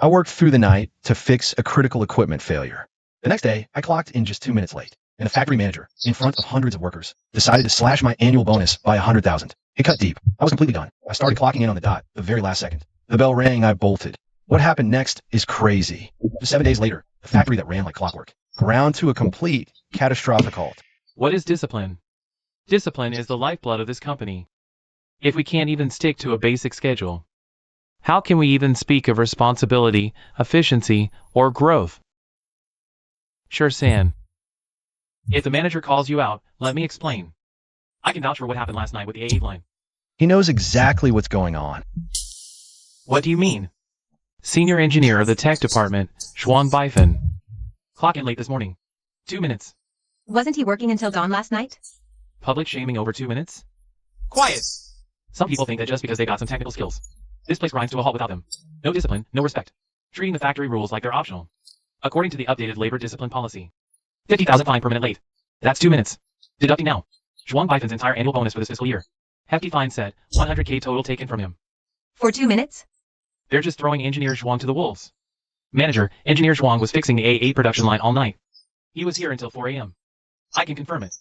I worked through the night to fix a critical equipment failure. The next day, I clocked in just 2 minutes late, and the factory manager, in front of hundreds of workers, decided to slash my annual bonus by 100,000. It cut deep. I was completely done. I started clocking in on the dot, the very last second. The bell rang, I bolted. What happened next is crazy. Just 7 days later, the factory that ran like clockwork ground to a complete, catastrophic halt. What is discipline? Discipline is the lifeblood of this company. If we can't even stick to a basic schedule, how can we even speak of responsibility, efficiency, or growth? Sure, San. If the manager calls you out, let me explain. I can vouch for what happened last night with the AA line. He knows exactly what's going on. What do you mean? Senior engineer of the tech department, Zhuang Baifan. Clock in late this morning. 2 minutes. Wasn't he working until dawn last night? Public shaming over 2 minutes? Quiet! Some people think that just because they got some technical skills, this place grinds to a halt without them. No discipline, no respect. Treating the factory rules like they're optional. According to the updated labor discipline policy. 50,000 fine per minute late. That's 2 minutes. Deducting now. Zhuang Baifan's entire annual bonus for this fiscal year. Hefty fine set, 100K total taken from him. For 2 minutes? They're just throwing engineer Zhuang to the wolves. Manager, engineer Zhuang was fixing the A8 production line all night. He was here until 4 a.m. I can confirm it.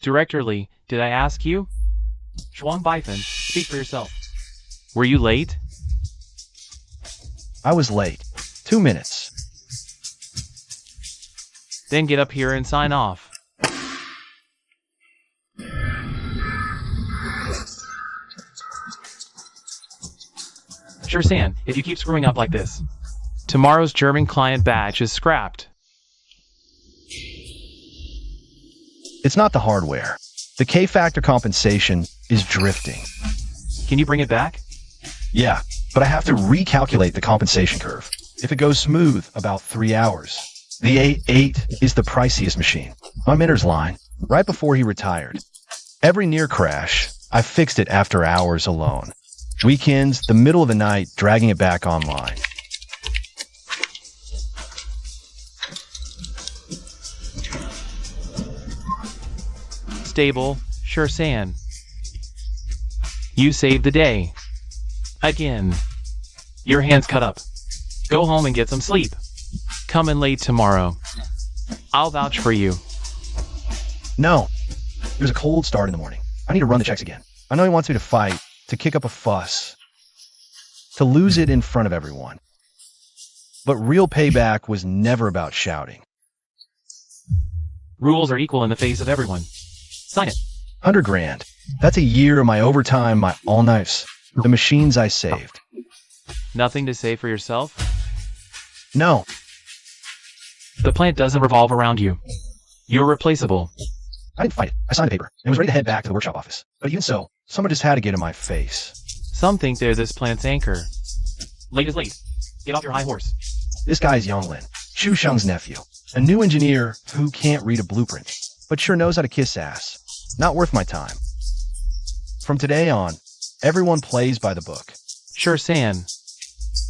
Director Lee, did I ask you? Zhuang Baifan, speak for yourself. Were you late? I was late. 2 minutes. Then get up here and sign off. Sure, San, if you keep screwing up like this, tomorrow's German client batch is scrapped. It's not the hardware. The K-factor compensation is drifting. Can you bring it back? Yeah, but I have to recalculate the compensation curve. If it goes smooth, about 3 hours. The A8 is the priciest machine. My Minter's line, right before he retired. Every near crash, I fixed it after hours alone. Weekends, the middle of the night, dragging it back online. Stable, sure, San. You saved the day. Again. Your hand's cut up. Go home and get some sleep. Come in late tomorrow. I'll vouch for you. No. It was a cold start in the morning. I need to run the checks again. I know he wants me to fight, to kick up a fuss, to lose it in front of everyone. But real payback was never about shouting. Rules are equal in the face of everyone. Sign it. 100 grand. That's a year of my overtime, my all-nights, the machines I saved. Nothing to say for yourself? No. The plant doesn't revolve around you. You're replaceable. I didn't fight it. I signed the paper and was ready to head back to the workshop office. But even so, someone just had to get in my face. Some think they're this plant's anchor. Late is late. Get off your high horse. This guy's Yonglin, Xu Sheng's nephew, a new engineer who can't read a blueprint, but sure knows how to kiss ass. Not worth my time. From today on, everyone plays by the book. Sure, San.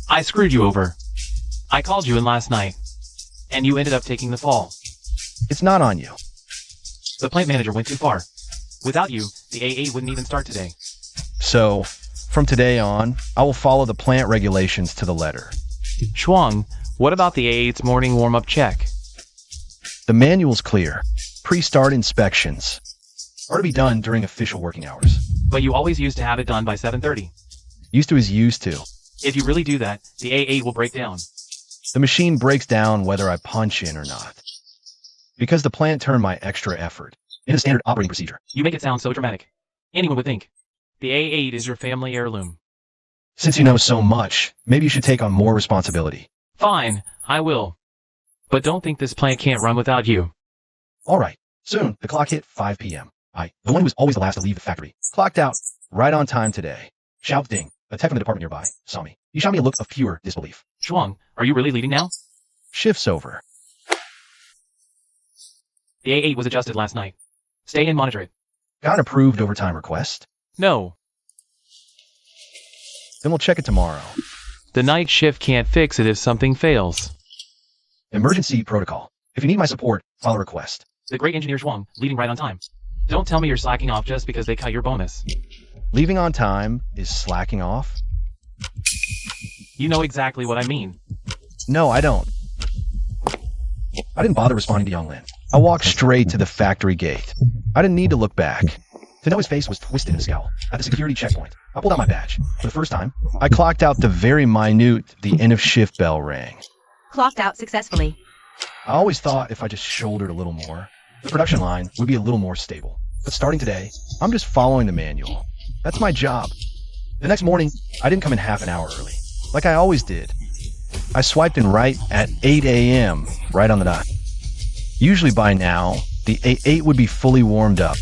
I screwed you over. I called you in last night, and you ended up taking the fall. It's not on you. The plant manager went too far. Without you, the AA wouldn't even start today. So, from today on, I will follow the plant regulations to the letter. Zhuang, what about the A8's morning warm-up check? The manual's clear. Pre-start inspections are to be done during official working hours. But you always used to have it done by 7:30. Used to is used to. If you really do that, the AA will break down. The machine breaks down whether I punch in or not. Because the plant turned my extra effort into standard operating procedure. You make it sound so dramatic. Anyone would think. The A8 is your family heirloom. Since you know so much, maybe you should take on more responsibility. Fine, I will. But don't think this plant can't run without you. All right. Soon, the clock hit 5 p.m. The one who was always the last to leave the factory, clocked out right on time today. Shout ding. A tech from the department nearby saw me. He shot me a look of pure disbelief. Zhuang, are you really leaving now? Shift's over. The A8 was adjusted last night. Stay and monitor it. Got an approved overtime request? No. Then we'll check it tomorrow. The night shift can't fix it if something fails. Emergency protocol. If you need my support, file a request. The great engineer Zhuang, leaving right on time. Don't tell me you're slacking off just because they cut your bonus. Leaving on time is slacking off? You know exactly what I mean. No, I don't. I didn't bother responding to Young Lin. I walked straight to the factory gate. I didn't need to look back. To know his face was twisted in a scowl. At the security checkpoint, I pulled out my badge. For the first time, I clocked out the very minute the end of shift bell rang. Clocked out successfully. I always thought if I just shouldered a little more, the production line would be a little more stable. But starting today, I'm just following the manual. That's my job. The next morning, I didn't come in half an hour early, like I always did. I swiped in right at 8 a.m., right on the dot. Usually by now, the A8 would be fully warmed up,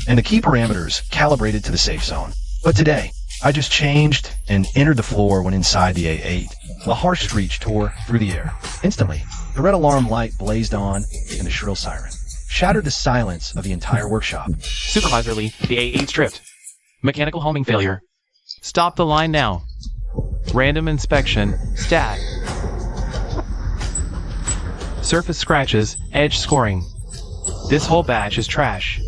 and the key parameters calibrated to the safe zone. But today, I just changed and entered the floor when inside the A8. A harsh screech tore through the air. Instantly, the red alarm light blazed on, and the shrill siren shattered the silence of the entire workshop. Supervisor Lee, the A8 tripped. Mechanical homing failure. Stop the line now. Random inspection. Stat. Surface scratches. Edge scoring. This whole batch is trash.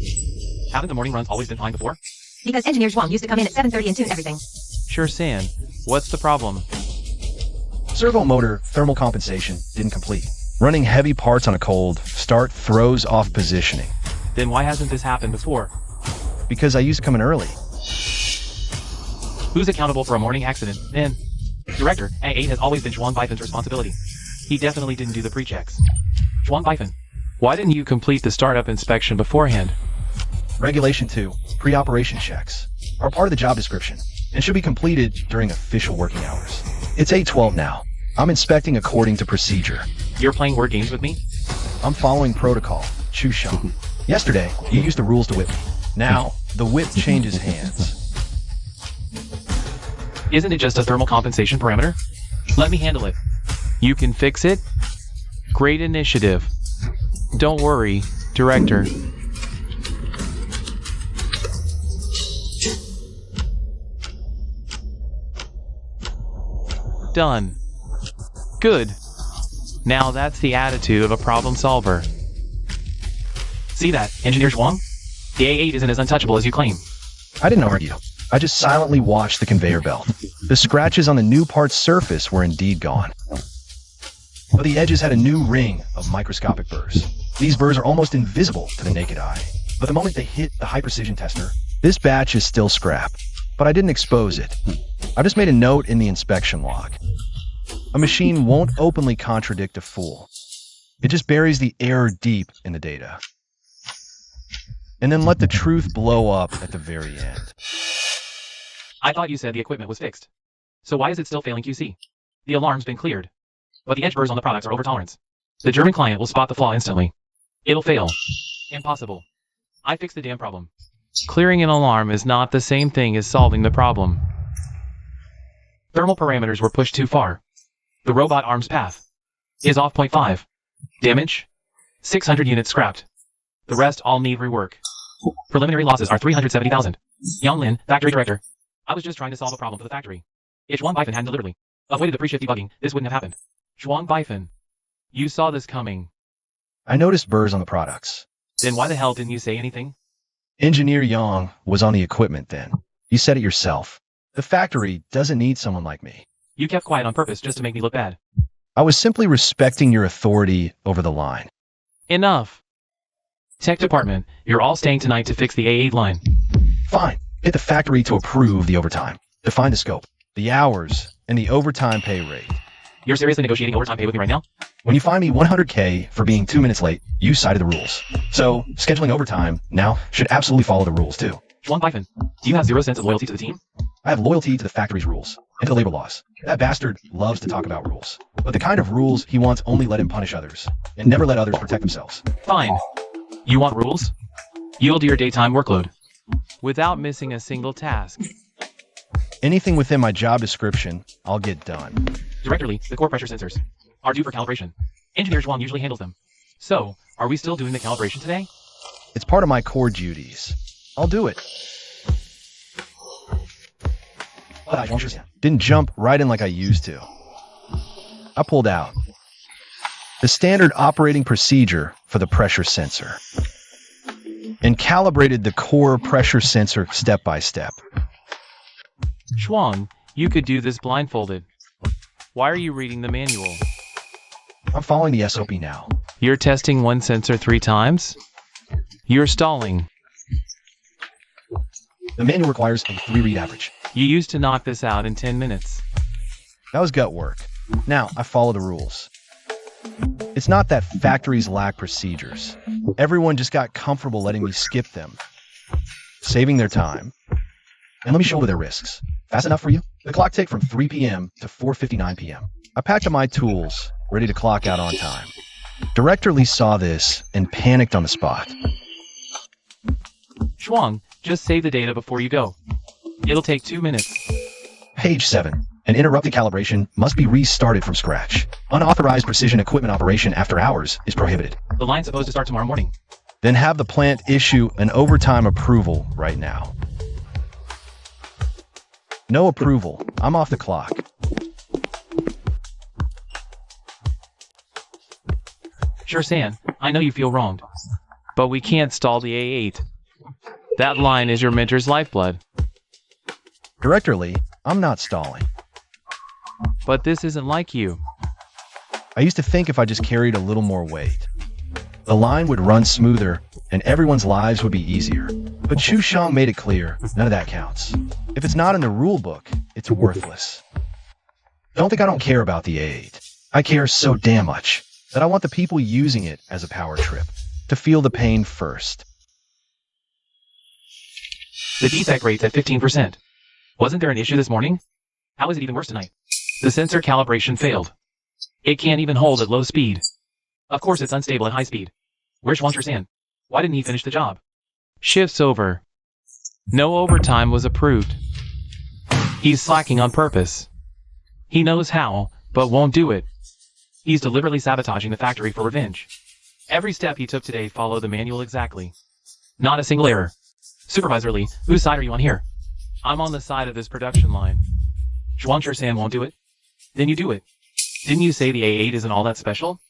Haven't the morning runs always been fine before? Because engineer Zhuang used to come in at 7:30 and tune everything. Sure, San. What's the problem? Servo motor thermal compensation didn't complete. Running heavy parts on a cold start throws off positioning. Then why hasn't this happened before? Because I used to come in early. Who's accountable for a morning accident? Then. Director, A8 has always been Zhuang Baifan's responsibility. He definitely didn't do the pre-checks. Zhuang Baifan, why didn't you complete the startup inspection beforehand? Regulation 2, pre-operation checks, are part of the job description and should be completed during official working hours. It's 8:12 now. I'm inspecting according to procedure. You're playing word games with me? I'm following protocol. Chusheng. Yesterday, you used the rules to whip me. Now, the whip changes hands. Isn't it just a thermal compensation parameter? Let me handle it. You can fix it? Great initiative. Don't worry, Director. Done. Good. Now that's the attitude of a problem solver. See that, Engineer Zhuang? The A8 isn't as untouchable as you claim. I didn't argue. I just silently watched the conveyor belt. The scratches on the new part's surface were indeed gone. But the edges had a new ring of microscopic burrs. These burrs are almost invisible to the naked eye. But the moment they hit the high-precision tester, this batch is still scrap. But I didn't expose it. I just made a note in the inspection log. A machine won't openly contradict a fool. It just buries the error deep in the data. And then let the truth blow up at the very end. I thought you said the equipment was fixed. So why is it still failing QC? The alarm's been cleared. But the edge burrs on the products are over tolerance. The German client will spot the flaw instantly. It'll fail. Impossible. I fixed the damn problem. Clearing an alarm is not the same thing as solving the problem. Thermal parameters were pushed too far. The robot arm's path is off 0.5. Damage? 600 units scrapped. The rest all need rework. Preliminary losses are 370,000. Yang Lin, factory director. I was just trying to solve a problem for the factory. If Zhuang Baifan hadn't deliberately avoided the pre-shift debugging, this wouldn't have happened. Zhuang Baifan, you saw this coming. I noticed burrs on the products. Then why the hell didn't you say anything? Engineer Yang was on the equipment then. You said it yourself. The factory doesn't need someone like me. You kept quiet on purpose just to make me look bad. I was simply respecting your authority over the line. Enough. Tech department, you're all staying tonight to fix the A8 line. Fine. Get the factory to approve the overtime. Define the scope, the hours, and the overtime pay rate. You're seriously negotiating overtime pay with me right now? When you fine me 100K for being 2 minutes late, you cited the rules. So, scheduling overtime now should absolutely follow the rules too. Zhuang Baifan, do you have zero sense of loyalty to the team? I have loyalty to the factory's rules and to the labor laws. That bastard loves to talk about rules. But the kind of rules he wants only let him punish others and never let others protect themselves. Fine. You want rules? Yield to your daytime workload. Without missing a single task. Anything within my job description, I'll get done. Director Lee, the core pressure sensors are due for calibration. Engineer Zhuang usually handles them. So, are we still doing the calibration today? It's part of my core duties. I'll do it. Didn't jump right in like I used to. I pulled out the standard operating procedure for the pressure sensor and calibrated the core pressure sensor step by step. Zhuang, you could do this blindfolded. Why are you reading the manual? I'm following the SOP now. You're testing one sensor 3 times? You're stalling. The manual requires a 3-read average. You used to knock this out in 10 minutes. That was gut work. Now, I follow the rules. It's not that factories lack procedures. Everyone just got comfortable letting me skip them, saving their time. And let me shoulder their risks. Fast enough for you? The clock ticked from 3 p.m. to 4:59 p.m. I packed up my tools, ready to clock out on time. Director Lee saw this and panicked on the spot. Zhuang, just save the data before you go. It'll take 2 minutes. Page 7. An interrupted calibration must be restarted from scratch. Unauthorized precision equipment operation after hours is prohibited. The line's supposed to start tomorrow morning. Then have the plant issue an overtime approval right now. No approval. I'm off the clock. Sure, San, I know you feel wronged. But we can't stall the A8. That line is your mentor's lifeblood. Director Lee, I'm not stalling. But this isn't like you. I used to think if I just carried a little more weight, the line would run smoother and everyone's lives would be easier. But Chu Shang made it clear, none of that counts. If it's not in the rule book, it's worthless. Don't think I don't care about the A8. I care so damn much that I want the people using it as a power trip to feel the pain first. The defect rate's at 15%. Wasn't there an issue this morning? How is it even worse tonight? The sensor calibration failed. It can't even hold at low speed. Of course it's unstable at high speed. Where's San? Why didn't he finish the job? Shift's over. No overtime was approved. He's slacking on purpose. He knows how, but won't do it. He's deliberately sabotaging the factory for revenge. Every step he took today followed the manual exactly. Not a single error. Supervisor Lee, whose side are you on here? I'm on the side of this production line. San won't do it? Then you do it. Didn't you say the A8 isn't all that special?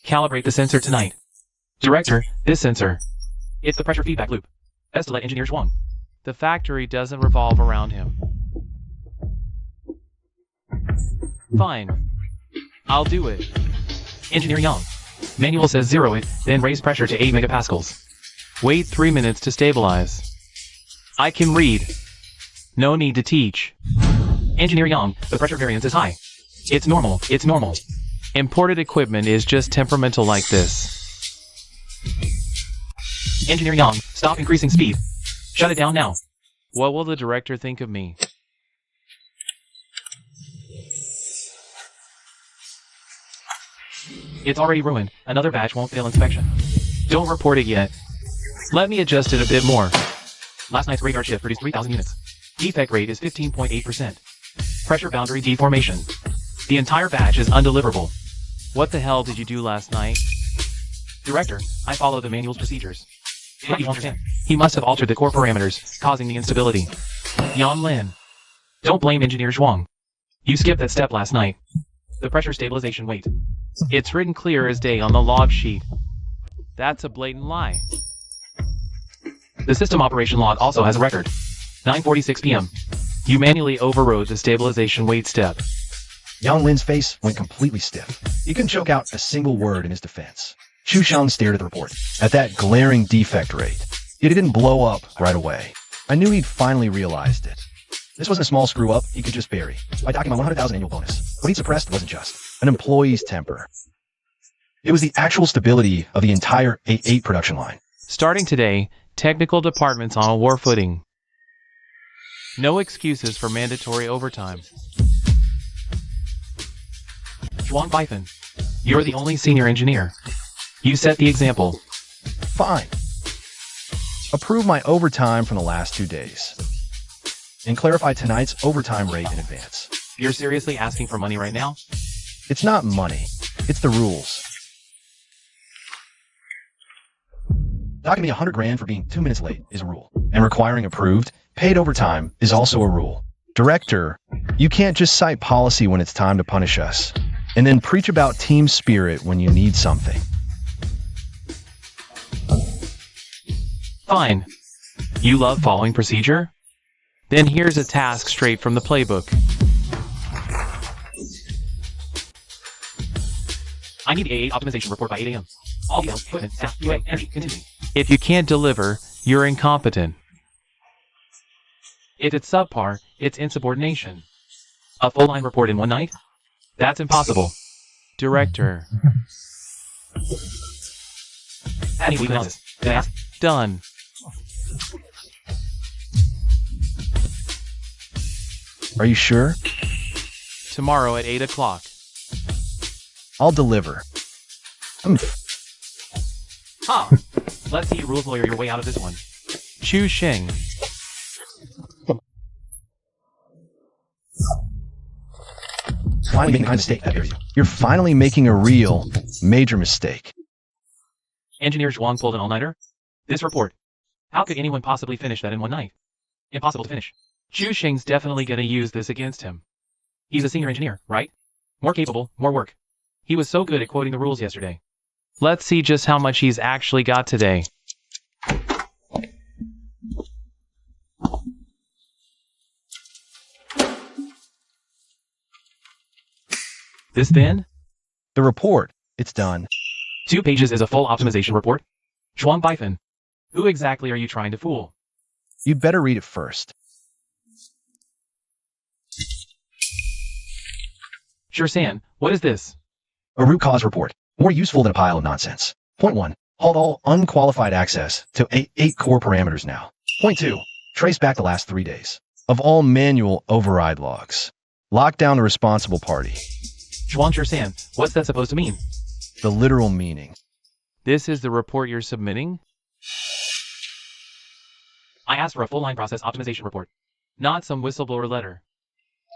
Calibrate the sensor tonight. Director, this sensor. It's the pressure feedback loop. Best to let engineer Zhuang. The factory doesn't revolve around him. Fine. I'll do it. Engineer Yang. Manual says zero it, then raise pressure to 8 megapascals. Wait 3 minutes to stabilize. I can read. No need to teach. Engineer Yang, the pressure variance is high. It's normal, it's normal. Imported equipment is just temperamental like this. Engineer Yang, stop increasing speed. Shut it down now. What will the director think of me? It's already ruined. Another batch won't fail inspection. Don't report it yet. Let me adjust it a bit more. Last night's graveyard shift produced 3,000 units. Defect rate is 15.8%. Pressure boundary deformation. The entire batch is undeliverable. What the hell did you do last night? Director, I follow the manual's procedures. But you understand. He must have altered the core parameters, causing the instability. Yan Lin. Don't blame Engineer Zhuang. You skipped that step last night. The pressure stabilization weight. It's written clear as day on the log sheet. That's a blatant lie. The system operation log also has a record. 9:46 p.m. You manually overrode the stabilization weight step. Yang Lin's face went completely stiff. He couldn't choke out a single word in his defense. Chu Shang stared at the report, at that glaring defect rate. Yet it didn't blow up right away. I knew he'd finally realized it. This wasn't a small screw-up he could just bury by docking my 100,000 annual bonus. What he'd suppressed wasn't just an employee's temper. It was the actual stability of the entire A8 production line. Starting today, technical department's on a war footing. No excuses for mandatory overtime. Zhuang Baifan, you're the only senior engineer. You set the example. Fine. Approve my overtime from the last 2 days. And clarify tonight's overtime rate in advance. You're seriously asking for money right now? It's not money. It's the rules. Docking me 100 grand for being 2 minutes late is a rule. And requiring approved, paid overtime is also a rule. Director, you can't just cite policy when it's time to punish us, and then preach about team spirit when you need something. Fine. You love following procedure? Then here's a task straight from the playbook. I need the A8 optimization report by 8 a.m. All details, equipment, staff, UA, energy, continue. If you can't deliver, you're incompetent. If it's subpar, it's insubordination. A full line report in one night? That's impossible. Director. Adding weekly analysis. Can I ask? Done. Are you sure? Tomorrow at 8 o'clock. I'll deliver. Huh. Let's see you rules lawyer your way out of this one. Chu Xing. Finally making a mistake, I hear you. You're finally making a real, major mistake. Engineer Zhuang pulled an all-nighter? This report. How could anyone possibly finish that in one night? Impossible to finish. Chu Xing's definitely gonna use this against him. He's a senior engineer, right? More capable, more work. He was so good at quoting the rules yesterday. Let's see just how much he's actually got today. This thin? The report, it's done. 2 pages is a full optimization report? Zhuang Baifan. Who exactly are you trying to fool? You'd better read it first. Sure, San, what is this? A root cause report, more useful than a pile of nonsense. Point 1, halt all unqualified access to 8 core parameters now. Point 2, trace back the last 3 days of all manual override logs. Lock down the responsible party. Zhuang San, what's that supposed to mean? The literal meaning. This is the report you're submitting? I asked for a full line process optimization report. Not some whistleblower letter.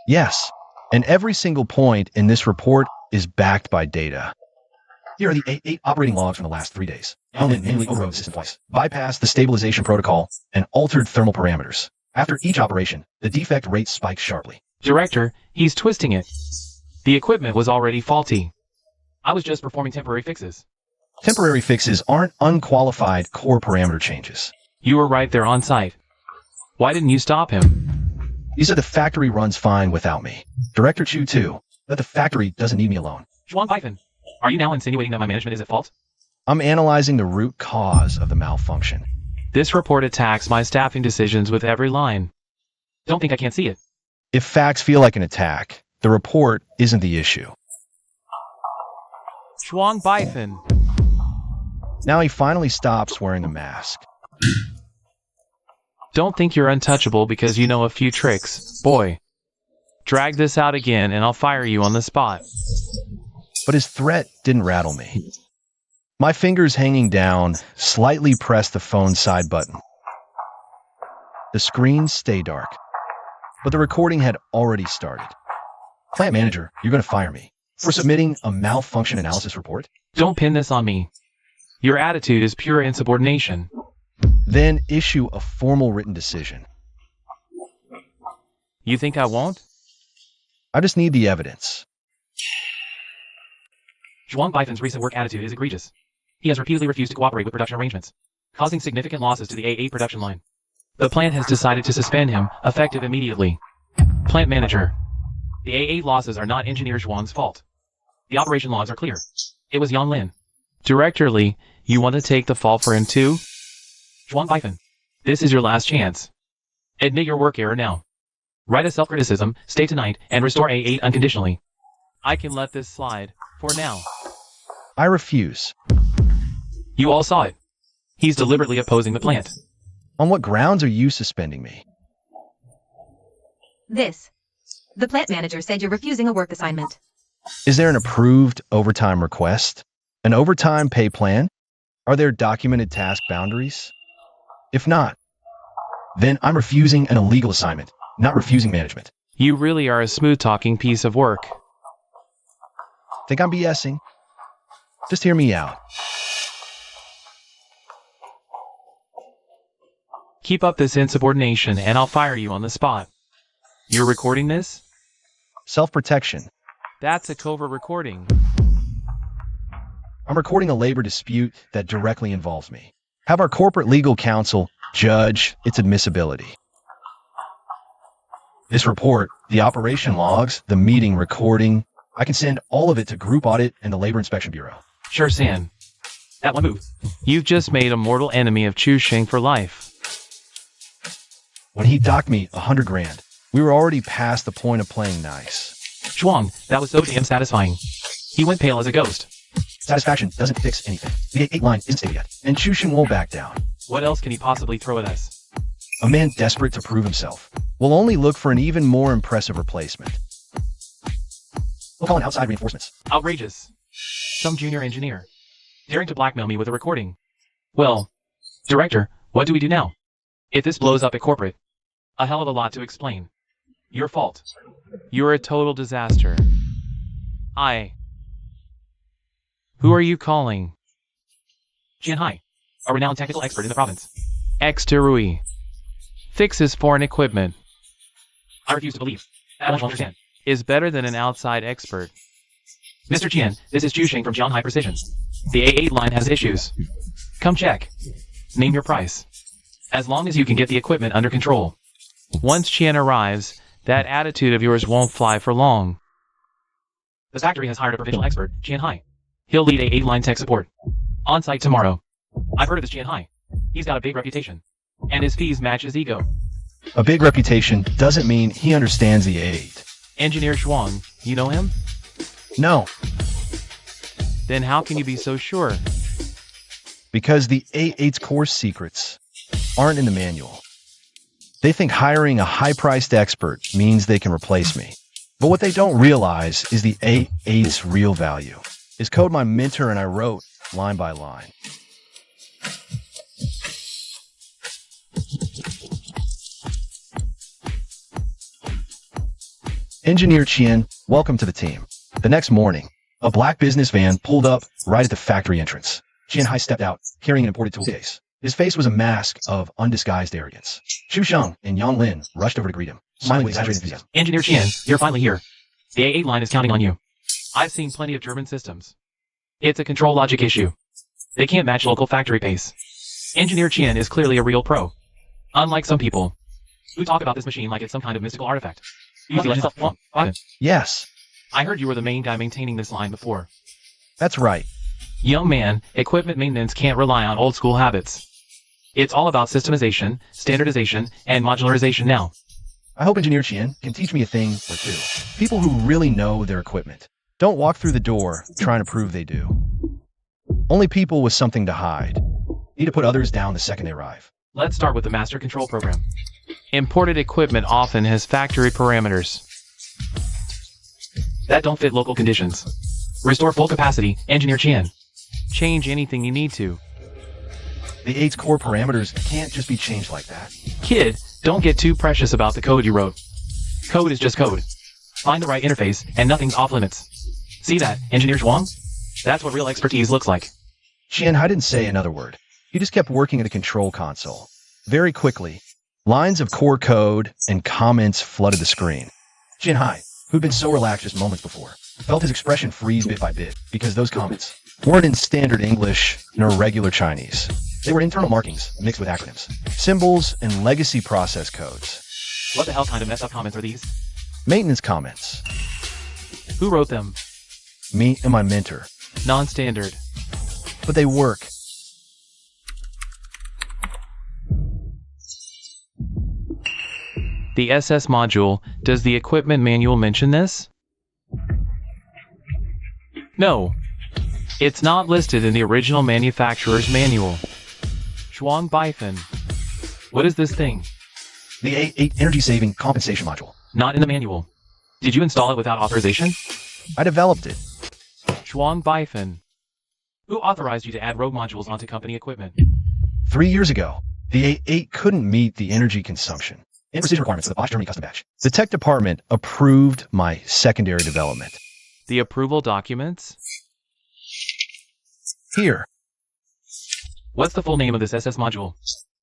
Yes, and every single point in this report is backed by data. Here are the 8 operating logs from the last 3 days. Helmet manually overrode the system twice, bypassed the stabilization protocol, and altered thermal parameters. After each operation, the defect rate spikes sharply. Director, he's twisting it. The equipment was already faulty. I was just performing temporary fixes. Temporary fixes aren't unqualified core parameter changes. You were right there on site. Why didn't you stop him? You said the factory runs fine without me. Director Chu too, that the factory doesn't need me alone. Zhuang Baifan, are you now insinuating that my management is at fault? I'm analyzing the root cause of the malfunction. This report attacks my staffing decisions with every line. Don't think I can't see it. If facts feel like an attack, the report isn't the issue. Zhuang Baifan. Now he finally stops wearing a mask. Don't think you're untouchable because you know a few tricks, boy. Drag this out again and I'll fire you on the spot. But his threat didn't rattle me. My fingers hanging down slightly pressed the phone's side button. The screens stay dark, but the recording had already started. Plant manager, you're going to fire me for submitting a malfunction analysis report? Don't pin this on me. Your attitude is pure insubordination. Then issue a formal written decision. You think I won't? I just need the evidence. Zhuang Baifan's recent work attitude is egregious. He has repeatedly refused to cooperate with production arrangements, causing significant losses to the A8 production line. The plant has decided to suspend him, effective immediately. Plant manager. The A8 losses are not Engineer Zhuang's fault. The operation logs are clear. It was Yang Lin. Director Lee, you want to take the fall for him too? Zhuang Baifan, This is your last chance. admit your work error now. Write a self-criticism, stay tonight, and restore A8 unconditionally. I can let this slide, for now. I refuse. You all saw it. He's deliberately opposing the plant. On what grounds are you suspending me? This. The plant manager said you're refusing a work assignment. Is there an approved overtime request? An overtime pay plan? Are there documented task boundaries? If not, then I'm refusing an illegal assignment, not refusing management. You really are a smooth-talking piece of work. Think I'm BSing? Just hear me out. Keep up this insubordination and I'll fire you on the spot. You're recording this? Self-protection. That's a covert recording. I'm recording a labor dispute that directly involves me. Have our corporate legal counsel judge its admissibility. This report, the operation logs, the meeting recording, I can send all of it to Group Audit and the Labor Inspection Bureau. Sure, San. That one move. You've just made a mortal enemy of Chu Sheng for life. When he docked me 100 grand, we were already past the point of playing nice. Shuang, that was so damn satisfying. He went pale as a ghost. Satisfaction doesn't fix anything. The 8 line isn't stable yet, and Chu Sheng won't back down. What else can he possibly throw at us? A man desperate to prove himself will only look for an even more impressive replacement. We'll call in outside reinforcements. Outrageous. Some junior engineer. Daring to blackmail me with a recording. Well, Director, what do we do now? If this blows up at corporate, a hell of a lot to explain. Your fault. You're a total disaster. Who are you calling? Jian Hai, a renowned technical expert in the province. Ex-Terui. Fixes foreign equipment. I refuse to believe. I won't understand. Is better than an outside expert. Mr. Qian, this is Chu Sheng from Jiang Hai Precision. The A8 line has issues. Come check. Name your price. As long as you can get the equipment under control. Once Qian arrives, that attitude of yours won't fly for long. The factory has hired a provincial expert, Jian Hai. He'll lead A8 line tech support. On site tomorrow. I've heard of this Jian Hai. He's got a big reputation. And his fees match his ego. A big reputation doesn't mean he understands the A8. Engineer Shuang, you know him? No, Then how can you be so sure? because the A8's core secrets aren't in the manual. They think hiring a high-priced expert means they can replace me. But what they don't realize is the A8's real value is code my mentor and I wrote line by line. Engineer Qian, welcome to the team. The next morning, a black business van pulled up right at the factory entrance. Qian Hai stepped out, carrying an imported tool case. His face was a mask of undisguised arrogance. Chu Sheng and Yang Lin rushed over to greet him, smiling with exaggerated enthusiasm. Engineer Qian, you're finally here. The A8 line is counting on you. I've seen plenty of German systems. It's a control logic issue. They can't match local factory pace. Engineer Qian is clearly a real pro. Unlike some people who talk about this machine like it's some kind of mystical artifact. Yes, I heard you were the main guy maintaining this line before. that's right. Young man, equipment maintenance can't rely on old school habits. It's all about systemization, standardization, and modularization now. I hope Engineer Qian can teach me a thing or two. People who really know their equipment don't walk through the door trying to prove they do. Only people with something to hide need to put others down the second they arrive. Let's start with the master control program. Imported equipment often has factory parameters. That don't fit local conditions. Restore full capacity, Engineer Qian. Change anything you need to. The 8's core parameters can't just be changed like that. Kid, don't get too precious about the code you wrote. Code is just code. Find the right interface, and nothing's off limits. See that, Engineer Zhuang? That's what real expertise looks like. Qian Hai didn't say another word. He just kept working at the control console. Very quickly, lines of core code and comments flooded the screen. Qian Hai, who'd been so relaxed just moments before, felt his expression freeze bit by bit because those comments weren't in standard English nor regular Chinese. They were internal markings mixed with acronyms, symbols, and legacy process codes. What the hell kind of messed up comments are these? Maintenance comments. Who wrote them? Me and my mentor. Non-standard. But they work. The SS module, does the equipment manual mention this? No. It's not listed in the original manufacturer's manual. Zhuang Baifan. What is this thing? The A8 energy saving compensation module. Not in the manual. Did you install it without authorization? I developed it. Zhuang Baifan. Who authorized you to add rogue modules onto company equipment? 3 years ago, the A8 couldn't meet the energy consumption and precision requirements of the Bosch Germany custom batch. The tech department approved my secondary development. The approval documents? Here, What's the full name of this SS module?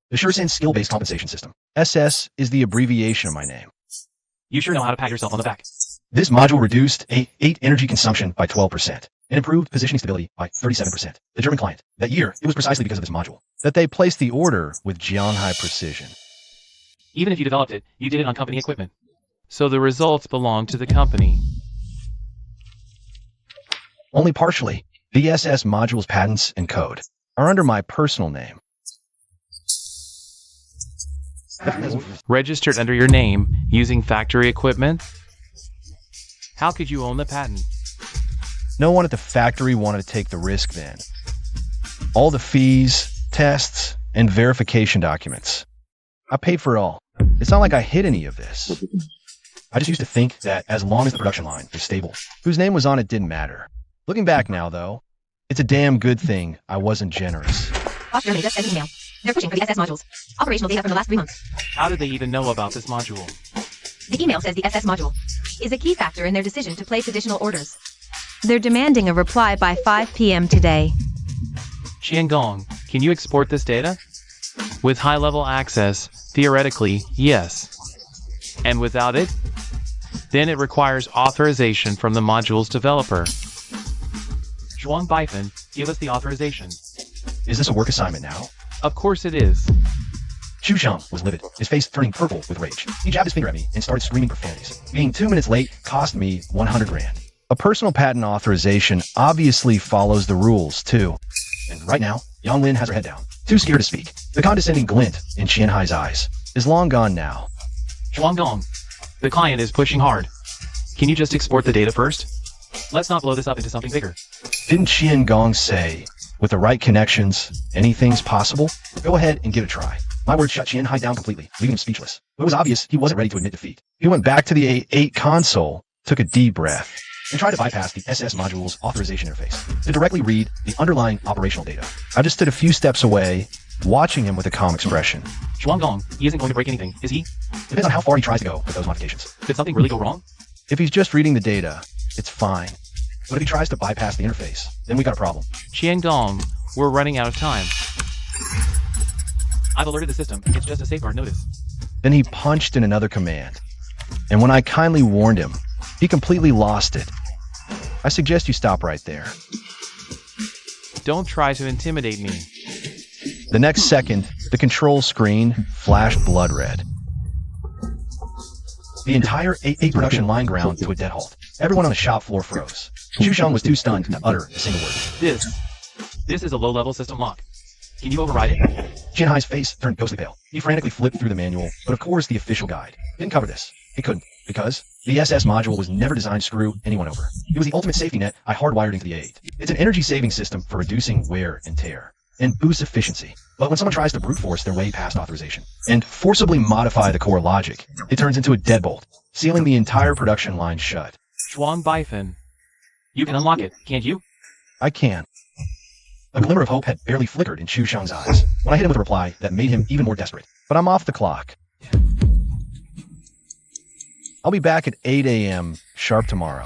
the SureSense skill-based compensation system. SS is the abbreviation of my name. You sure know how to pat yourself on the back. This module reduced A8 energy consumption by 12% and improved positioning stability by 37%. The German client, that year, it was precisely because of this module that they placed the order with Jiang Hai Precision. Even if you developed it, you did it on company equipment. So the results belong to the company. Only partially. The EDSA module's patents and code are under my personal name. Registered under your name using factory equipment? How could you own the patent? No one at the factory wanted to take the risk then. All the fees, tests, and verification documents. I paid for it all. It's not like I hid any of this. I just used to think that as long as the production line was stable, whose name was on it didn't matter. Looking back now, though, it's a damn good thing I wasn't generous. Foster made us send an email. They're pushing for the SS modules. Operational data from the last 3 months. How did they even know about this module? The email says the SS module is a key factor in their decision to place additional orders. They're demanding a reply by 5 p.m. today. Qiangong, can you export this data? With high-level access, theoretically, yes. And without it? Then it requires authorization from the module's developer. Zhuang Baifan, give us the authorization. Is this a work assignment now? Of course it is. Xu Shang was livid, his face turning purple with rage. He jabbed his finger at me and started screaming profanities. Being 2 minutes late cost me 100 grand. A personal patent authorization obviously follows the rules, too. And right now, Yang Lin has her head down, too scared to speak. The condescending glint in Qianhai's eyes is long gone now. Zhuang, the client is pushing hard. Can you just export the data first? Let's not blow this up into something bigger. Didn't Qiangong say, with the right connections, anything's possible? Go ahead and give it a try. My words shut Qianhai down completely, leaving him speechless. But it was obvious he wasn't ready to admit defeat. He went back to the A8 console, took a deep breath, and tried to bypass the SS module's authorization interface to directly read the underlying operational data. I just stood a few steps away, watching him with a calm expression. Zhuang, he isn't going to break anything, is he? Depends on how far he tries to go with those modifications. Did something really go wrong? If he's just reading the data, it's fine. But if he tries to bypass the interface, then we got a problem. Qiangong, we're running out of time. I've alerted the system. It's just a safeguard notice. Then he punched in another command. And when I kindly warned him, he completely lost it. I suggest you stop right there. Don't try to intimidate me. The next second, the control screen flashed blood red. The entire A8 production line ground to a dead halt. Everyone on the shop floor froze. Xu Shang was too stunned to utter a single word. This is a low-level system lock. Can you override it? Qianhai's face turned ghostly pale. He frantically flipped through the manual, but of course the official guide didn't cover this. It couldn't, because the SS module was never designed to screw anyone over. It was the ultimate safety net I hardwired into the A8. It's an energy-saving system for reducing wear and tear, and boosts efficiency. But when someone tries to brute force their way past authorization, and forcibly modify the core logic, it turns into a deadbolt, sealing the entire production line shut. Zhuang Baifan. You can unlock it, can't you? I can't. A glimmer of hope had barely flickered in Xu Shang's eyes when I hit him with a reply that made him even more desperate. But I'm off the clock. I'll be back at 8 a.m. sharp tomorrow.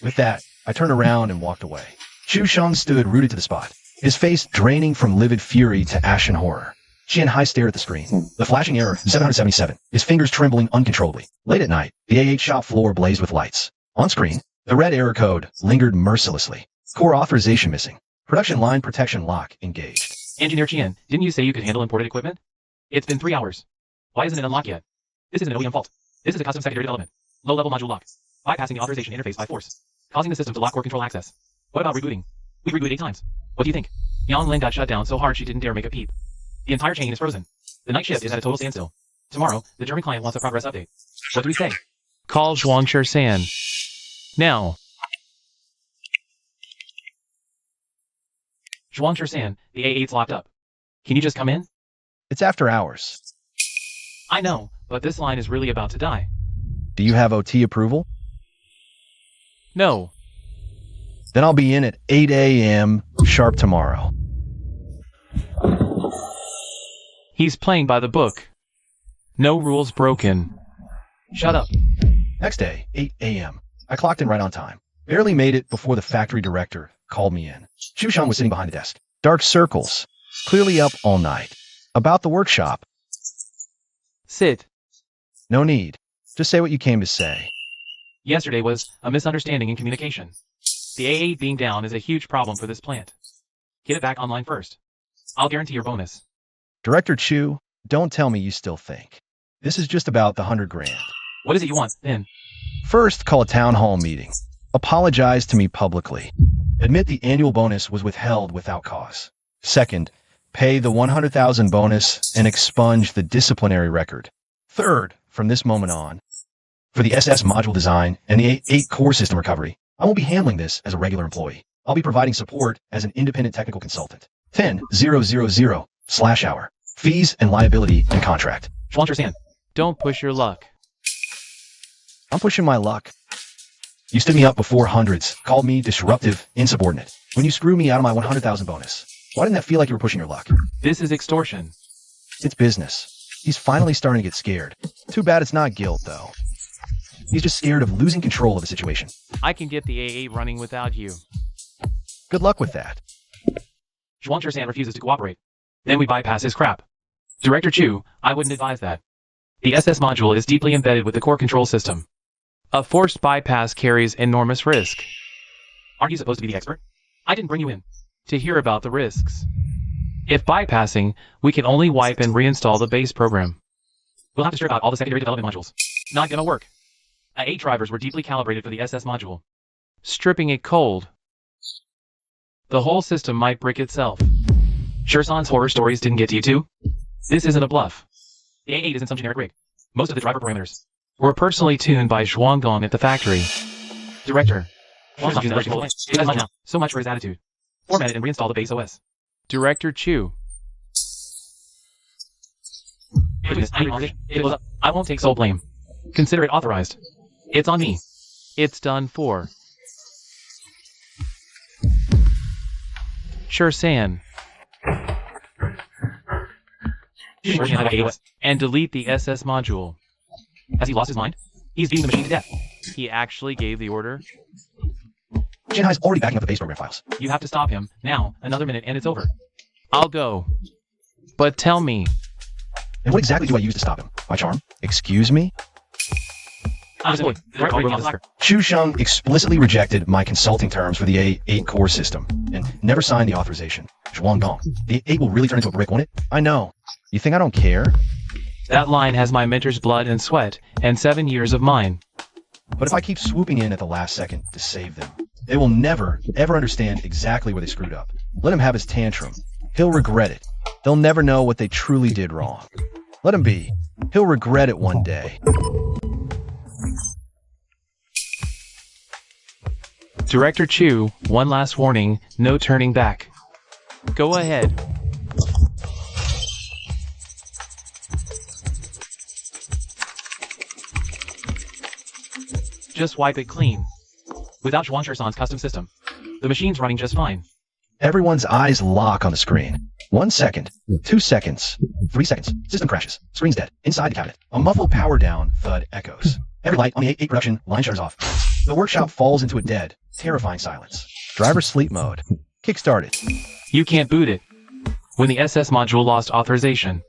With that, I turned around and walked away. Xu Shang stood rooted to the spot, his face draining from livid fury to ashen horror. Qianhai stared at the screen, the flashing error 777, his fingers trembling uncontrollably. Late at night, the A8 shop floor blazed with lights. On screen, the red error code lingered mercilessly. Core authorization missing. Production line protection lock engaged. Engineer Qian, didn't you say you could handle imported equipment? It's been 3 hours. Why isn't it unlocked yet? This isn't an OEM fault. This is a custom secondary development. Low-level module lock. Bypassing the authorization interface by force. Causing the system to lock core control access. What about rebooting? We've rebooted 8 times. What do you think? Yang Lin got shut down so hard she didn't dare make a peep. The entire chain is frozen. The night shift is at a total standstill. Tomorrow, the German client wants a progress update. What do we say? Call Zhuang San. Now. Zhuang San, the A8's locked up. Can you just come in? It's after hours. I know, but this line is really about to die. Do you have OT approval? No. Then I'll be in at 8 a.m. sharp tomorrow. He's playing by the book. No rules broken. Shut up. Next day, 8 a.m. I clocked in right on time. Barely made it before the factory director called me in. Xu Shang was sitting behind the desk. Dark circles. Clearly up all night. About the workshop. Sit. No need. Just say what you came to say. Yesterday was a misunderstanding in communication. The A8 being down is a huge problem for this plant. Get it back online first. I'll guarantee your bonus. Director Chu, don't tell me you still think. This is just about the 100 grand. What is it you want, then? First, call a town hall meeting. Apologize to me publicly. Admit the annual bonus was withheld without cause. Second, pay the 100,000 bonus and expunge the disciplinary record. Third, from this moment on, for the SS module design and the 8 core system recovery, I won't be handling this as a regular employee. I'll be providing support as an independent technical consultant. 10,000/hour. Fees and liability and contract. Schwancher San. Don't push your luck. I'm pushing my luck. You stood me up before hundreds, called me disruptive, insubordinate. When you screw me out of my 100,000 bonus, why didn't that feel like you were pushing your luck? This is extortion. It's business. He's finally starting to get scared. Too bad it's not guilt, though. He's just scared of losing control of the situation. I can get the A8 running without you. Good luck with that. Schwancher San refuses to cooperate. Then we bypass his crap. Director Chu, I wouldn't advise that. The SS module is deeply embedded with the core control system. A forced bypass carries enormous risk. Aren't you supposed to be the expert? I didn't bring you in. To hear about the risks. If bypassing, we can only wipe and reinstall the base program. We'll have to strip out all the secondary development modules. Not gonna work. A8 drivers were deeply calibrated for the SS module. Stripping it cold. The whole system might brick itself. Shursan's horror stories didn't get to you too? This isn't a bluff. The A8 isn't some generic rig. Most of the driver parameters Were personally tuned by Zhuanggong at the factory. Director. So much for his attitude. Format it and reinstall the base OS. Director Chu. I won't take sole blame. Consider it authorized. It's on me. It's done for. Shursan. And delete the SS module. Has he lost his mind? He's beating the machine to death. He actually gave the order? Shanghai's already backing up the base program files. You have to stop him. Now, another minute and it's over. I'll go. But tell me. And what exactly do I use to stop him? My charm? Excuse me? Chu Sheng explicitly rejected my consulting terms for the A8 core system and never signed the authorization. Zhuanggong. The A8 will really turn into a brick, won't it? I know. You think I don't care? That line has my mentor's blood and sweat, and 7 years of mine. But if I keep swooping in at the last second to save them, they will never, ever understand exactly where they screwed up. Let him have his tantrum. He'll regret it. They'll never know what they truly did wrong. Let him be. He'll regret it one day. Director Chu, one last warning, no turning back. Go ahead. Just wipe it clean. Without Zhuangshursan's custom system, the machine's running just fine. Everyone's eyes lock on the screen. 1 second, 2 seconds, 3 seconds. System crashes. Screen's dead. Inside the cabinet, a muffled power down thud echoes. Every light on the A8 production line shutters off. The workshop falls into a dead, terrifying silence. Driver sleep mode. Kick-started. You can't boot it. When the SS module lost authorization,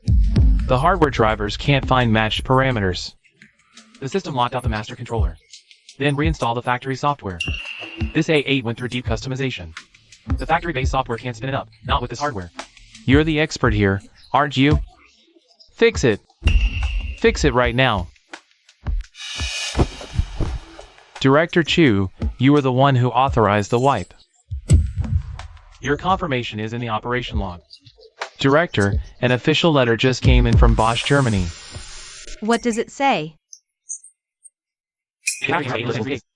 the hardware drivers can't find matched parameters. The system locked out the master controller. Then reinstall the factory software. This A8 went through deep customization. The factory-based software can't spin it up, not with this hardware. You're the expert here, aren't you? Fix it. Fix it right now. Director Chu, you were the one who authorized the wipe. Your confirmation is in the operation log. Director, an official letter just came in from Bosch, Germany. What does it say?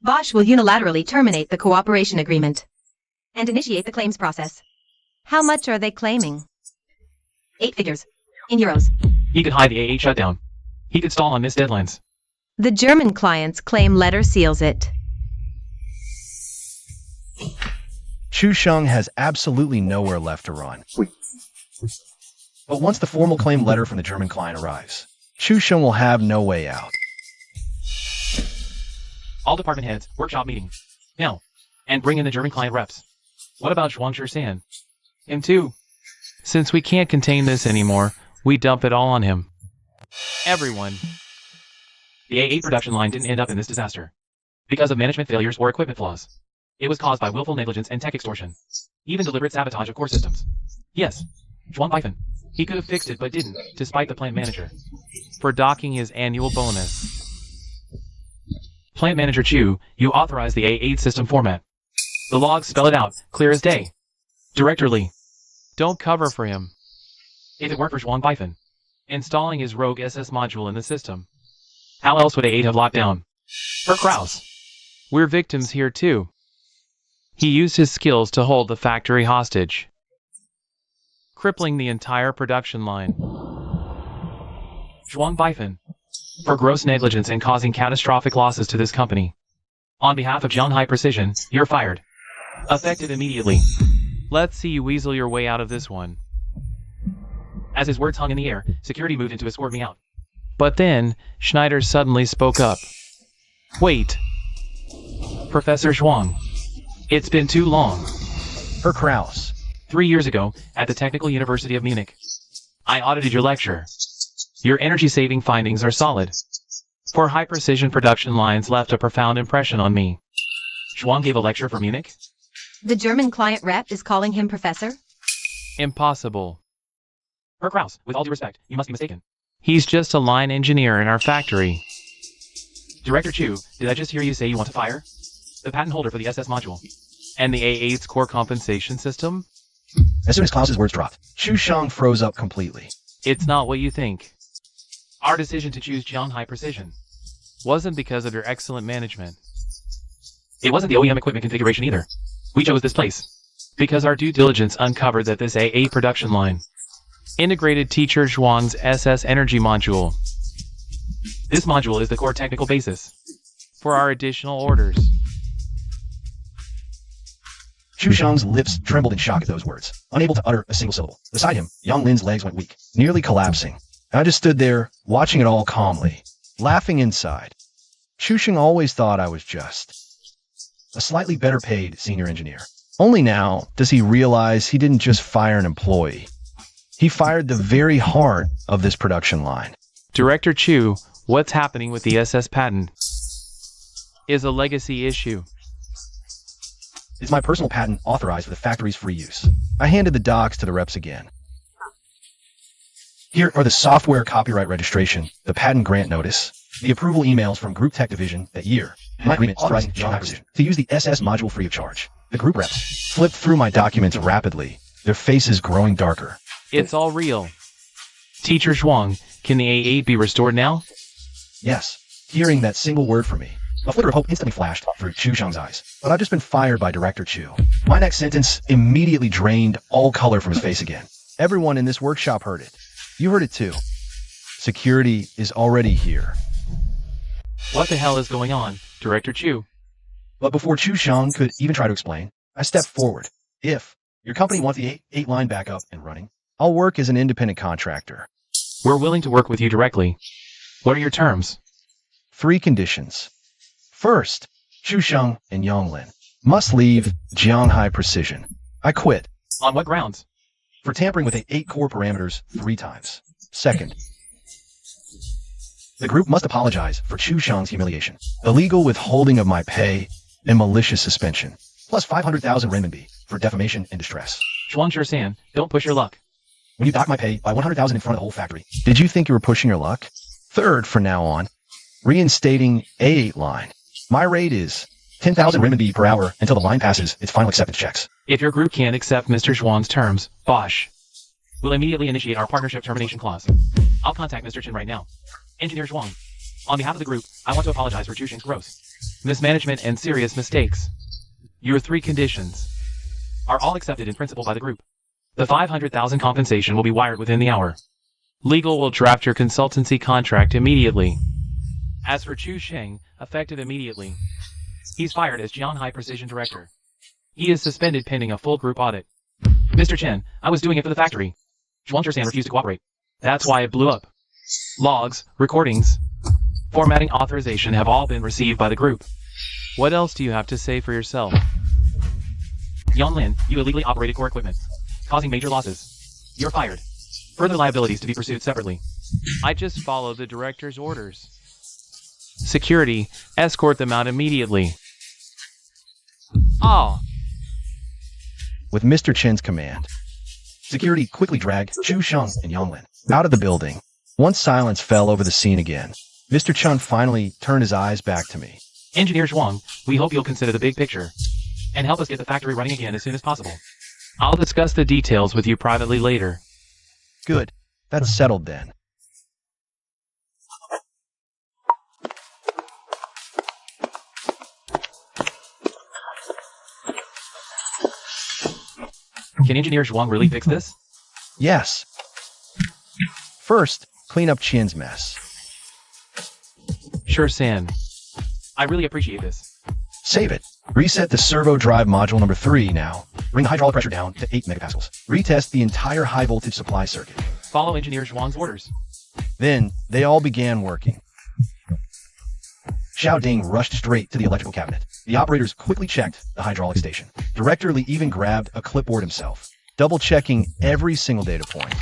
Bosch will unilaterally terminate the cooperation agreement and initiate the claims process. How much are they claiming? 8 figures. In euros. He could hide the A8 shutdown. He could stall on missed deadlines. The German client's claim letter seals it. Chu Sheng has absolutely nowhere left to run. But once the formal claim letter from the German client arrives, Chu Sheng will have no way out. All department heads, workshop meeting. Now. And bring in the German client reps. What about Zhuangshursan? Him too. Since we can't contain this anymore, we dump it all on him. Everyone. The A8 production line didn't end up in this disaster. Because of management failures or equipment flaws. It was caused by willful negligence and tech extortion. Even deliberate sabotage of core systems. Yes. Zhuang. He could have fixed it but didn't, despite the plant manager. For docking his annual bonus. Plant Manager Chu, you authorize the A8 system format. The logs spell it out, clear as day. Director Lee. Don't cover for him. If it weren't for Zhuang Baifan installing his rogue SS module in the system, how else would A8 have locked down? Per Kraus. We're victims here too. He used his skills to hold the factory hostage, crippling the entire production line. Zhuang Baifan. For gross negligence and causing catastrophic losses to this company. On behalf of Jianghai Precision, you're fired. Effective immediately. Let's see you weasel your way out of this one. As his words hung in the air, security moved in to escort me out. But then, Schneider suddenly spoke up. Wait. Professor Zhuang. It's been too long. Herr Kraus. 3 years ago, at the Technical University of Munich, I audited your lecture. Your energy-saving findings are solid. For high-precision production lines left a profound impression on me. Zhuang gave a lecture for Munich? The German client rep is calling him professor? Impossible. Herr Kraus, with all due respect, you must be mistaken. He's just a line engineer in our factory. Director Chu, did I just hear you say you want to fire the patent holder for the SS module? And the A8's core compensation system? As soon as Klaus's words dropped, Chu Sheng froze up completely. It's not what you think. Our decision to choose Jianghai Precision Wasn't because of your excellent management. It wasn't the OEM equipment configuration either. We chose this place Because our due diligence uncovered that this A8 production line integrated teacher Zhuang's SS energy module. This module is the core technical basis For our additional orders. Chu Sheng's lips trembled in shock at those words, unable to utter a single syllable. Beside him, Yang Lin's legs went weak, nearly collapsing. I just stood there, watching it all calmly, laughing inside. Chu Sheng always thought I was just a slightly better paid senior engineer. Only now does he realize he didn't just fire an employee. He fired the very heart of this production line. Director Chu, what's happening with the SS patent is a legacy issue. It's my personal patent authorized for the factory's free use. I handed the docs to the reps again. Here are the software copyright registration, the patent grant notice, the approval emails from Group Tech Division that year, my agreement authorizing Jianghai Precision to use the SS module free of charge. The group reps flipped through my documents rapidly, their faces growing darker. It's all real. Teacher Zhuang, can the A8 be restored now? Yes, hearing that single word from me, a flicker of hope instantly flashed through Chu Sheng's eyes. But I've just been fired by Director Chu. My next sentence immediately drained all color from his face again. Everyone in this workshop heard it. You heard it too. Security is already here. What the hell is going on, Director Chu? But before Chu Sheng could even try to explain, I stepped forward. If your company wants the A8 line back up and running, I'll work as an independent contractor. We're willing to work with you directly. What are your terms? 3 conditions. First, Chu Sheng and Yang Lin must leave Jianghai Precision. I quit. On what grounds? For tampering with A8 core parameters 3 times. Second, the group must apologize for Chu Sheng's humiliation, illegal withholding of my pay, and malicious suspension, plus 500,000 renminbi for defamation and distress. Zhuang Shan, don't push your luck. When you docked my pay by 100,000 in front of the whole factory, did you think you were pushing your luck? Third, from now on, reinstating A8 line. My rate is 10,000 renminbi per hour until the line passes its final acceptance checks. If your group can't accept Mr. Zhuang's terms, Bosch, we'll immediately initiate our partnership termination clause. I'll contact Mr. Chen right now. Engineer Zhuang, on behalf of the group, I want to apologize for Chu Sheng's gross mismanagement and serious mistakes. Your 3 conditions are all accepted in principle by the group. The 500,000 compensation will be wired within the hour. Legal will draft your consultancy contract immediately. As for Chu Sheng, effective immediately. He's fired as Jianghai Precision Director. He is suspended pending a full group audit. Mr. Chen, I was doing it for the factory. Zhuang Shan refused to cooperate. That's why it blew up. Logs, recordings, formatting authorization have all been received by the group. What else do you have to say for yourself? Yang Lin, you illegally operated core equipment, causing major losses. You're fired. Further liabilities to be pursued separately. I just followed the director's orders. Security, escort them out immediately. Ah! With Mr. Chen's command, security quickly dragged Chu Sheng and Yang Lin out of the building. Once silence fell over the scene again, Mr. Chen finally turned his eyes back to me. Engineer Zhuang, we hope you'll consider the big picture and help us get the factory running again as soon as possible. I'll discuss the details with you privately later. Good. That's settled then. Can Engineer Zhuang really fix this? Yes. First, clean up Qian's mess. Sure, San. I really appreciate this. Save it. Reset the servo drive module number 3 now. Bring the hydraulic pressure down to 8 megapascals. Retest the entire high voltage supply circuit. Follow Engineer Zhuang's orders. Then, they all began working. Xiao Ding rushed straight to the electrical cabinet. The operators quickly checked the hydraulic station. Director Li even grabbed a clipboard himself, double-checking every single data point.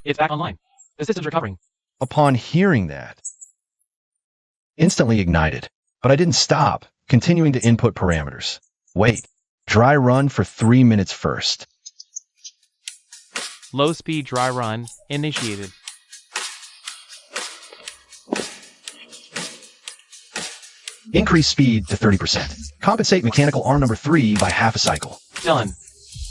It's back online. The system's recovering. Upon hearing that, instantly ignited. But I didn't stop, continuing to input parameters. Wait, dry run for 3 minutes first. Low-speed dry run initiated. Increase speed to 30%. Compensate mechanical arm number 3 by half a cycle. Done.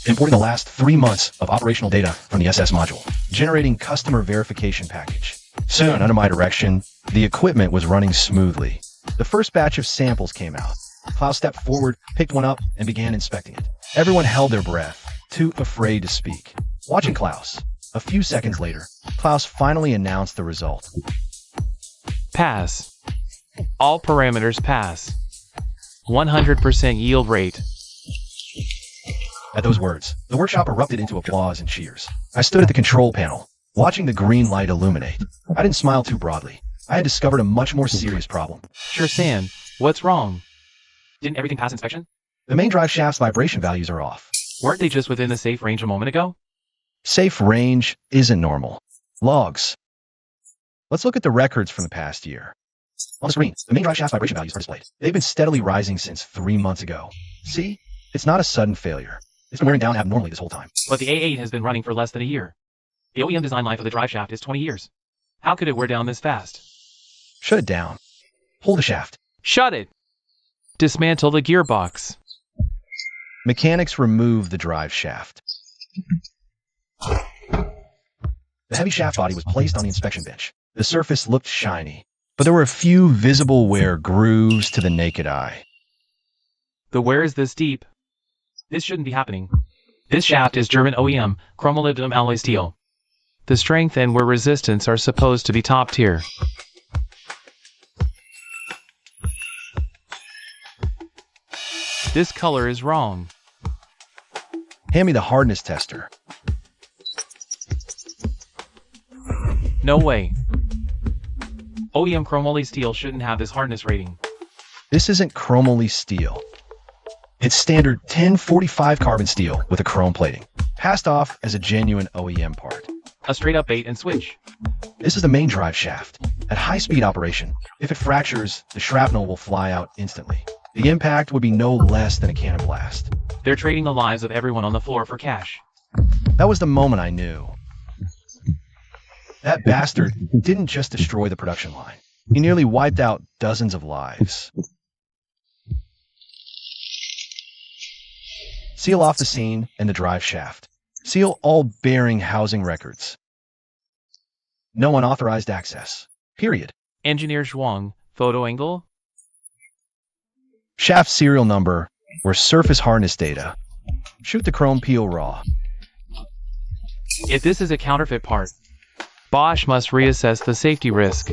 Importing the last 3 months of operational data from the SS module. Generating customer verification package. Soon, under my direction, the equipment was running smoothly. The first batch of samples came out. Klaus stepped forward, picked one up, and began inspecting it. Everyone held their breath, too afraid to speak. Watching Klaus. A few seconds later, Klaus finally announced the result. Pass. All parameters pass. 100% yield rate. At those words, the workshop erupted into applause and cheers. I stood at the control panel, watching the green light illuminate. I didn't smile too broadly. I had discovered a much more serious problem. Sure, San. What's wrong? Didn't everything pass inspection? The main drive shaft's vibration values are off. Weren't they just within the safe range a moment ago? Safe range isn't normal. Logs. Let's look at the records from the past year. On the screen, the main drive shaft's vibration values are displayed. They've been steadily rising since 3 months ago. See? It's not a sudden failure. It's been wearing down abnormally this whole time. But the A8 has been running for less than a year. The OEM design life of the drive shaft is 20 years. How could it wear down this fast? Shut it down. Hold the shaft. Shut it! Dismantle the gearbox. Mechanics remove the drive shaft. The heavy shaft body was placed on the inspection bench. The surface looked shiny, but there were a few visible wear grooves to the naked eye. The wear is this deep. This shouldn't be happening. This shaft is German OEM, chromolibdenum alloy steel. The strength and wear resistance are supposed to be top tier. This color is wrong. Hand me the hardness tester. No way. OEM chromoly steel shouldn't have this hardness rating. This isn't chromoly steel. It's standard 1045 carbon steel with a chrome plating, passed off as a genuine OEM part. A straight-up bait and switch. This is the main drive shaft. At high-speed operation, if it fractures, the shrapnel will fly out instantly. The impact would be no less than a cannon blast. They're trading the lives of everyone on the floor for cash. That was the moment I knew. That bastard didn't just destroy the production line. He nearly wiped out dozens of lives. Seal off the scene and the drive shaft. Seal all bearing housing records. No unauthorized access. Period. Engineer Zhuang, photo angle? Shaft serial number or surface hardness data. Shoot the chrome peel raw. If this is a counterfeit part, Bosch must reassess the safety risk.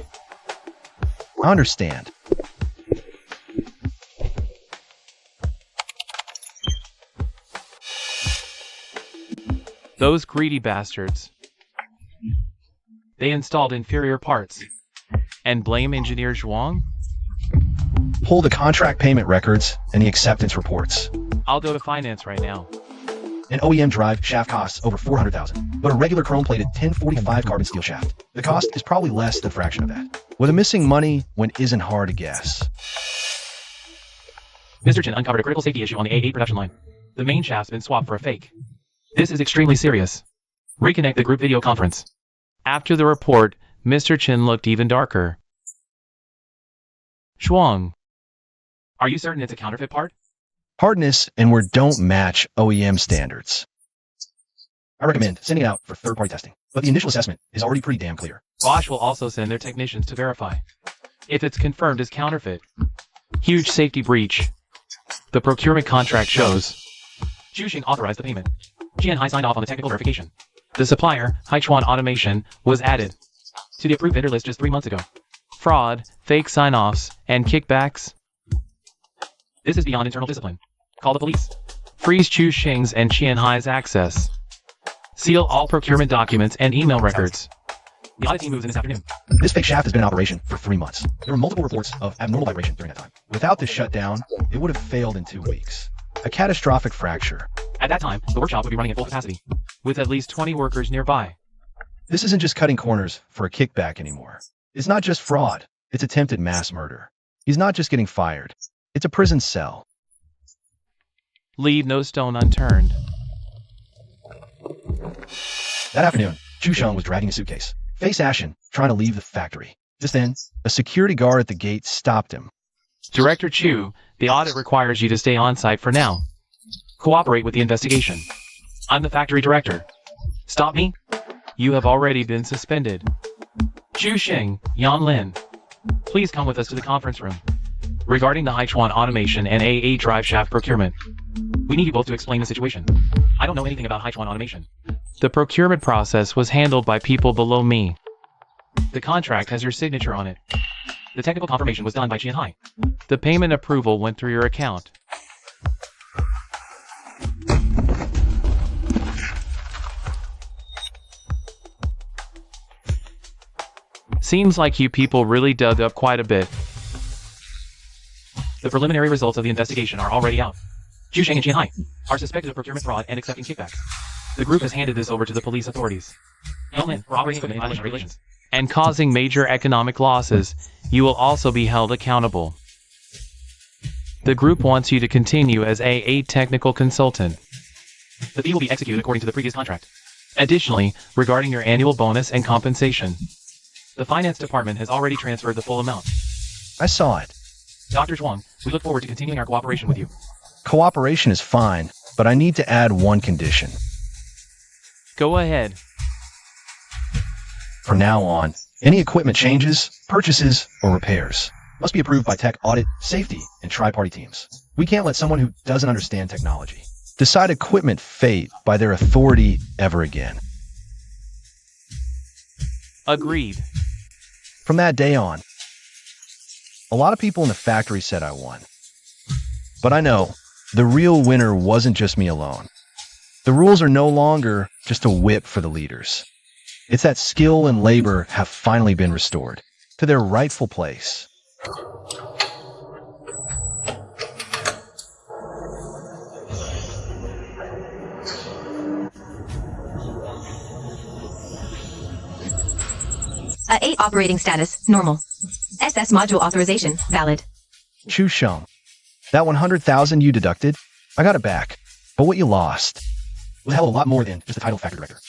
I understand. Those greedy bastards. They installed inferior parts. And blame Engineer Zhuang? Pull the contract payment records and the acceptance reports. I'll go to finance right now. An OEM drive shaft costs over $400,000, but a regular chrome-plated 1045 carbon steel shaft. The cost is probably less than a fraction of that. Where the missing money went isn't hard to guess. Mr. Chen uncovered a critical safety issue on the A8 production line. The The main shaft's been swapped for a fake. This is extremely serious. Reconnect the group video conference. After the report, Mr. Chen looked even darker. Shuang. Are you certain it's a counterfeit part? Hardness and where don't match OEM standards. I recommend sending it out for third-party testing, but the initial assessment is already pretty damn clear. Bosch will also send their technicians to verify. If it's confirmed as counterfeit. Huge safety breach. The procurement contract shows. Zhu Xing authorized the payment. Jianhai signed off on the technical verification. The supplier, Haichuan Automation, was added To the approved vendor list just 3 months ago. fraud, fake sign-offs, and kickbacks. This is beyond internal discipline. Call the police. Freeze Zhu Xing's and Qianhai's access. Seal all procurement documents and email records. The audit team moves in this afternoon. This fake shaft has been in operation for 3 months. There were multiple reports of abnormal vibration during that time. Without this shutdown, it would have failed in 2 weeks. A catastrophic fracture. At that time, the workshop would be running at full capacity. With at least 20 workers nearby. This isn't just cutting corners for a kickback anymore. It's not just fraud. It's attempted mass murder. He's not just getting fired. It's a prison cell. Leave no stone unturned. That afternoon, Zhu Sheng was dragging a suitcase, face ashen, trying to leave the factory. Just then, a security guard at the gate stopped him. Director Chu, the audit requires you to stay on site for now. Cooperate with the investigation. I'm the factory director. Stop me? You have already been suspended. Zhu Xing, Yan Lin. Please come with us to the conference room. Regarding the Haichuan Automation and AA drive shaft procurement. We need you both to explain the situation. I don't know anything about Haichuan Automation. The procurement process was handled by people below me. The contract has your signature on it. The technical confirmation was done by Qianhai. The payment approval went through your account. Seems like you people really dug up quite a bit. The preliminary results of the investigation are already out. Zhu Xing and Qianhai are suspected of procurement fraud and accepting kickbacks. The group has handed this over to the police authorities. Yan Lin for operating equipment in violation of regulations. And causing major economic losses, you will also be held accountable. The group wants you to continue as AA technical consultant. The fee will be executed according to the previous contract. Additionally, regarding your annual bonus and compensation, the finance department has already transferred the full amount. I saw it. Dr. Zhuang, we look forward to continuing our cooperation with you. Cooperation is fine, but I need to add one condition. Go ahead. From now on, any equipment changes, purchases, or repairs must be approved by tech audit, safety, and tri-party teams. We can't let someone who doesn't understand technology decide equipment fate by their authority ever again. Agreed. From that day on, a lot of people in the factory said I won. But I know the real winner wasn't just me alone. The rules are no longer just a whip for the leaders. It's that skill and labor have finally been restored to their rightful place. A8 operating status, normal. SS module authorization, valid. Zhu Sheng, that 100,000 you deducted, I got it back. But what you lost was a hell of a lot more than just the title of factory director.